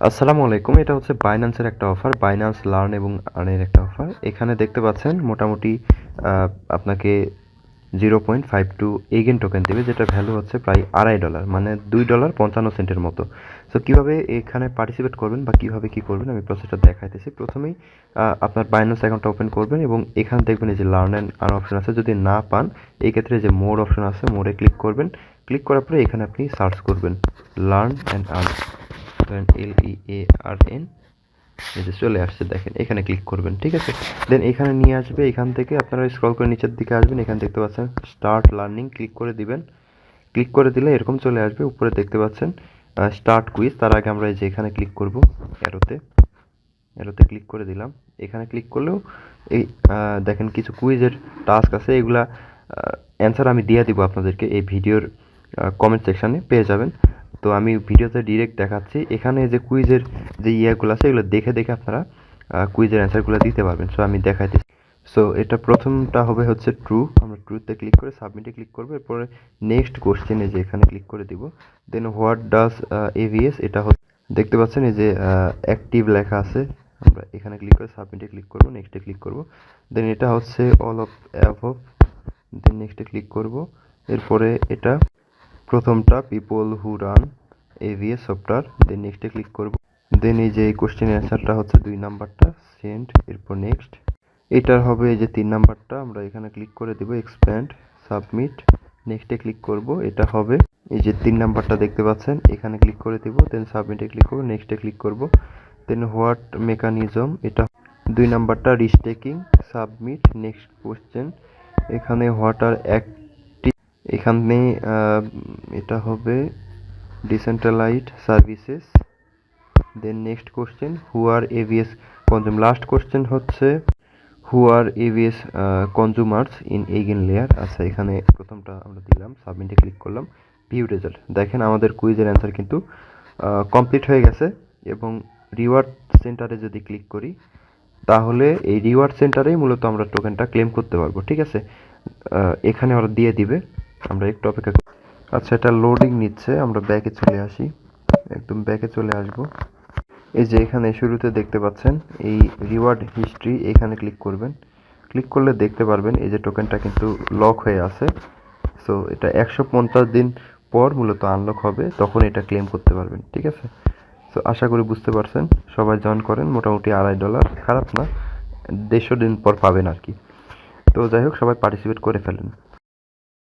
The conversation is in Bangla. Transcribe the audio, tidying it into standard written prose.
আসসালামু আলাইকুম। এটা হচ্ছে বাইন্যান্সের একটা অফার, বাইন্যান্স লার্ন এবং আর্নের একটা অফার। এখানে দেখতে পাচ্ছেন মোটামুটি আপনাকে 0.52 এগেন টোকেন দেবে, যেটা ভ্যালু হচ্ছে প্রায় $2.5, মানে $2.55 মতো। সো কীভাবে এখানে পার্টিসিপেট করবেন বা কীভাবে কী করবেন আমি প্রসেসটা দেখাইতেছি। প্রথমেই আপনার বাইন্যান্স অ্যাকাউন্টটা ওপেন করবেন এবং এখানে দেখবেন এই যে লার্ন অ্যান্ড আর্ন অপশন আছে। যদি না পান এই ক্ষেত্রে যে মোর অপশন আছে, মোরে ক্লিক করবেন। ক্লিক করার পরে এখানে আপনি সার্চ করবেন লার্ন অ্যান্ড আর্ন, LEARN, এই যে চলে আসছে, দেখেন এখানে ক্লিক করবেন। ঠিক আছে, দেন এখানে নিয়ে আসবে। এখান থেকে আপনারা স্ক্রল করে নিচের দিকে আসবেন, এখানে দেখতে পাচ্ছেন স্টার্ট লার্নিং, ক্লিক করে দিবেন। ক্লিক করে দিলে এরকম চলে আসবে। উপরে দেখতে পাচ্ছেন স্টার্ট কুইজ। তার আগে আমরা এই যে এখানে ক্লিক করব, অ্যারোতে ক্লিক করে দিলাম। এখানে ক্লিক করলেও এই দেখেন কিছু কুইজের টাস্ক আছে, এগুলা অ্যান্সার আমি দিয়ে দিব আপনাদেরকে এই ভিডিওর কমেন্ট সেকশানে পেয়ে যাবেন। তো আমি ভিডিওতে ডিরেক্ট দেখাচ্ছি। এখানে যে কুইজের যে ইয়েগুলো আছে এগুলো দেখে দেখে আপনারা কুইজের অ্যান্সারগুলো দিতে পারবেন। সো আমি দেখাইতেছি। সো এটা প্রথমটা হবে হচ্ছে ট্রু। আমরা ট্রুতে ক্লিক করে সাবমিটে ক্লিক করবো। এরপরে নেক্সট কোশ্চেনে যে এখানে ক্লিক করে দিব। দেন হোয়াট ডাজ AVS, এটা হচ্ছে দেখতে পাচ্ছেন এই যে অ্যাক্টিভ লেখা আছে। আমরা এখানে ক্লিক করে সাবমিটে ক্লিক করব, নেক্সটে ক্লিক করব। দেন এটা হচ্ছে অল অফ অ্যাবভ, দেন নেক্সটে ক্লিক করব। এরপরে এটা প্রথমটা people who run AVS software, then নেক্সটে ক্লিক করব। দেন এই যে এই কোশ্চেনের অ্যান্সারটা হচ্ছে 2 নাম্বারটা, সেন্ড, এরপর নেক্সট। এটার হবে এই যে 3 নাম্বারটা, আমরা এখানে ক্লিক করে দেব, এক্সপ্যান্ড, সাবমিট, নেক্সটে ক্লিক করব। এটা হবে এই যে 3 নাম্বারটা দেখতে পাচ্ছেন, এখানে ক্লিক করে দেব, দেন সাবমিটে ক্লিক করব, নেক্সটে ক্লিক করব। দেন হোয়াট মেকানিজম, এটা 2 নাম্বারটা, রিস্টেকিং, সাবমিট, নেক্সট কোশ্চেন। এখানে হোয়াট আর অ্যাক্টিভ, এখানে এটা হবে decentralised services. Then next question who are AVS consume, last question হচ্ছে who are AVS consumers in EigenLayer. আচ্ছা, এখানে প্রথমটা আমরা দিলাম, সাবমিটে ক্লিক করলাম, ভিউ রেজাল্ট। দেখেন আমাদের কুইজের অ্যান্সার কিন্তু কমপ্লিট হয়ে গেছে। এবং রিওয়ার্ড সেন্টারে যদি ক্লিক করি তাহলে এই রিওয়ার্ড সেন্টারেই মূলত আমরা টোকেনটা ক্লেম করতে পারবো। ঠিক আছে, এখানে ওরা দিয়ে দিবে, আমরা একটু অপেক্ষা করি। আচ্ছা, এটা লোডিং নিচ্ছে, আমরা ব্যাকে চলে আসি, একদম ব্যাকে চলে আসব। এই যে এখানে শুরুতে দেখতে পাচ্ছেন এই রিওয়ার্ড হিস্ট্রি, এখানে ক্লিক করবেন। ক্লিক করলে দেখতে পারবেন এই যে টোকেনটা কিন্তু লক হয়ে আছে। সো এটা 150 দিন পর মূলত আনলক হবে, তখন এটা ক্লেম করতে পারবেন। ঠিক আছে, সো আশা করি বুঝতে পারছেন। সবাই জয়েন করেন, মোটামুটি $2.5, খারাপ না, 150 দিন পর পাবেন আর কি। তো যাই হোক, সবাই পার্টিসিপেট করে ফেলেন।